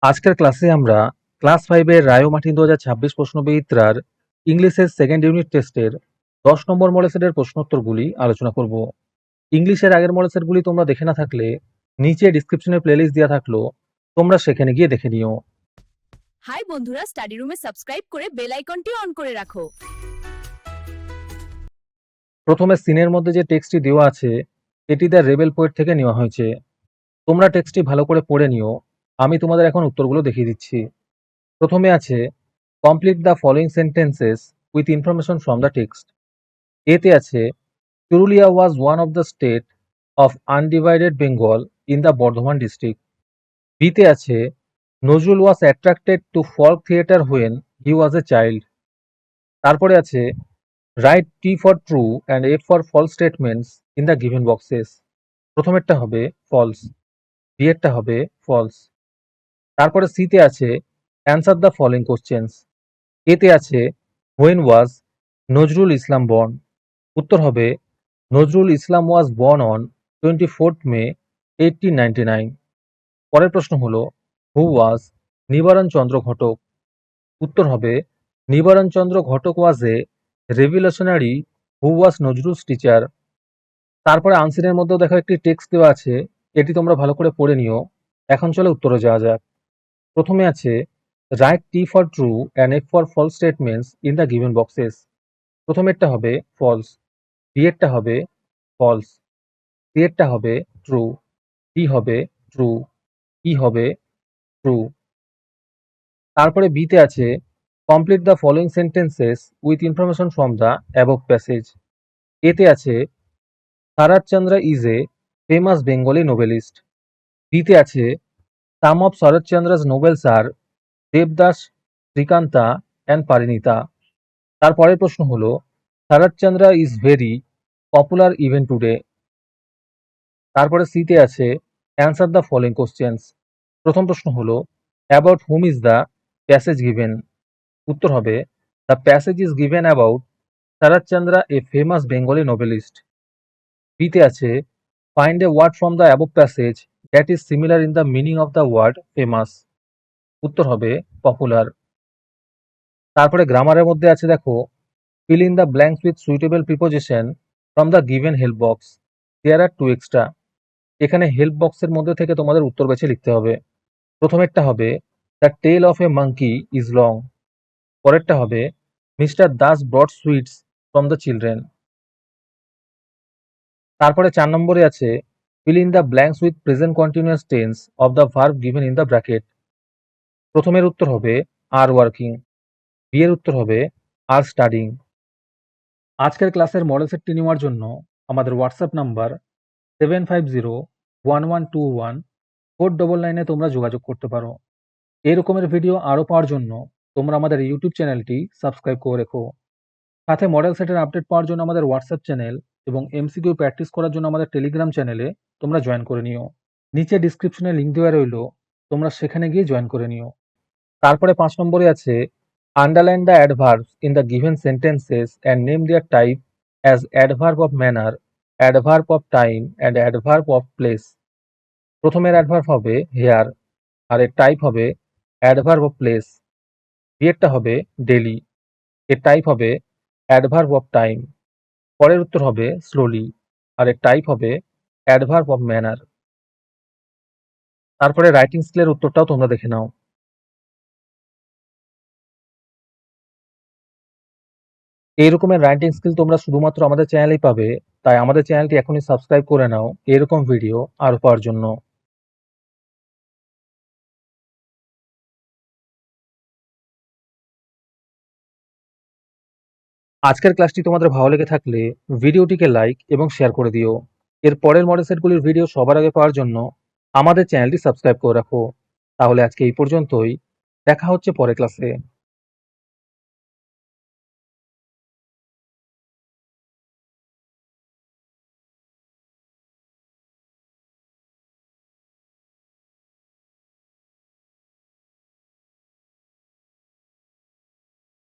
আজকের ক্লাসে আমরা ক্লাস 5 এর রায় ও মার্টিন 2026 প্রশ্নবিচিত্রার ইংলিশের সেকেন্ড ইউনিট টেস্টের 10 নম্বর মডেল সেটের প্রশ্নোত্তরগুলি আলোচনা করব। ইংলিশের আগের মডেল সেটগুলি তোমরা দেখে না থাকলে নিচে ডিসক্রিপশনে প্লেলিস্ট দেওয়া থাকলো, তোমরা সেখানে গিয়ে দেখে নিও। হাই বন্ধুরা, স্টাডি রুমে সাবস্ক্রাইব করে বেল আইকনটি অন করে রাখো। প্রথমে সিনের মধ্যে যে টেক্সটটি দেওয়া আছে এটি দ্য রেবেল পোয়েট থেকে নেওয়া হয়েছে। তোমরা টেক্সটটি ভালো করে পড়ে নিও, আমি তোমাদের এখন উত্তরগুলো দেখিয়ে দিচ্ছি। প্রথমে আছে complete the following sentences with information from the text. এতে আছে Purulia was one of the state of undivided Bengal in the Bardhaman district. বিতে আছে Nazrul was attracted to folk theatre when he was a child. তারপরে আছে write T for true and F for false statements in the given boxes. প্রথমেরটা হবে false, বিয়েরটা হবে false. তারপরে সিতে আছে অ্যান্সার দ্য ফলোইং কোশ্চেন্স। এতে আছে when was Nazrul Islam born. উত্তর হবে Nazrul Islam was born on 24th May 1899। পরের প্রশ্ন হলো হু ওয়াজ নিবারণ চন্দ্র ঘটক। উত্তর হবে নিবারণ চন্দ্র ঘটক ওয়াজ এ রেভলিউশনারি হু ওয়াজ নজরুলস টিচার। তারপরে আনসারের মধ্যেও দেখো একটি টেক্সট দেওয়া আছে, এটি তোমরা ভালো করে পড়ে নিও। এখন চলে উত্তরে যাওয়া যাক। প্রথমে আছে write T for true and F for false statements in the given boxes. প্রথমেরটা হবে ফলস, বিয়েরটা হবে ফলস, সিয়েরটা হবে ট্রু, ডি হবে ট্রু, ই হবে ট্রু। তারপরে বিতে আছে complete the following sentences with information from the above passage. এতে আছে Saratchandra is a famous Bengali noblest. বিতে আছে সাম অফ শরৎচন্দ্রস নোবেলস আর দেবদাস, শ্রীকান্তা অ্যান্ড পারিণীতা। তারপরের প্রশ্ন হলো Saratchandra is very popular even today. তারপরে সিতে আছে অ্যান্সার দ্য ফলোইং কোশ্চেন্স। প্রথম প্রশ্ন হলো about whom is the passage given. উত্তর হবে the passage is given about Saratchandra a famous Bengali noblest. বিতে আছে find a word from the above passage that is similar in the meaning of the word famous. উত্তর হবে popular. তারপরে গ্রামারের মধ্যে আছে দেখো fill in the blanks with suitable preposition from the given help box. There are two extra. এখানে help বক্সের মধ্যে থেকে তোমাদের উত্তর বেছে লিখতে হবে। প্রথমেরটা হবে the tale of a monkey is long. পরেরটা হবে mister Das brought sweets from the children. তারপরে 4 নম্বরে আছে fill in the blanks with present continuous tense of the verb given in the bracket. প্রথমের উত্তর হবে আর ওয়ার্কিং, বি এর উত্তর হবে আর স্টাডিং। আজকের ক্লাসের মডেল সেটটি নেওয়ার জন্য আমাদের হোয়াটসঅ্যাপ নাম্বার 7501114999 তোমরা যোগাযোগ করতে পারো। এই রকমের ভিডিও আরও পাওয়ার জন্য তোমরা আমাদের ইউটিউব চ্যানেলটি সাবস্ক্রাইব করে রেখো। সাথে মডেল সেটের আপডেট পাওয়ার জন্য আমাদের হোয়াটসঅ্যাপ চ্যানেল এবং এমসিকিউ প্র্যাকটিস করার জন্য আমাদের টেলিগ্রাম চ্যানেলে তোমরা জয়েন করে নিও। নিচে ডিসক্রিপশনে লিঙ্ক দেওয়া রইল, তোমরা সেখানে গিয়ে জয়েন করে নিও। তারপরে 5 নম্বরে আছে underline the adverbs in the given sentences and name their type as adverb of manner, adverb of time and adverb of place. প্রথমের অ্যাডভার্ব হবে হেয়ার, আর এর টাইপ হবে অ্যাডভার্ব অফ প্লেস। বিয়েরটা হবে ডেলি, এর টাইপ হবে অ্যাডভার্ব অফ টাইম। পরের উত্তর হবে স্লোলি, আর এর টাইপ হবে অ্যাডভার্ব অফ ম্যানার। তারপরে রাইটিং স্কিলের উত্তরটাও তোমরা দেখে নাও। এই রকমের রাইটিং স্কিল তোমরা শুধুমাত্র আমাদের চ্যানেলেই পাবে, তাই আমাদের চ্যানেলটি এখনই সাবস্ক্রাইব করে নাও এরকম ভিডিও আরও পাওয়ার জন্য। আজকের ক্লাসটি তোমাদের ভালো লেগে থাকলে ভিডিওটিকে লাইক এবং শেয়ার করে দিও। এর পরের মডেল সেটগুলির ভিডিও সবার আগে পাওয়ার জন্য আমাদের চ্যানেলটি সাবস্ক্রাইব করে রাখো। তাহলে আজকে এই পর্যন্তই, দেখা হচ্ছে পরের ক্লাসে।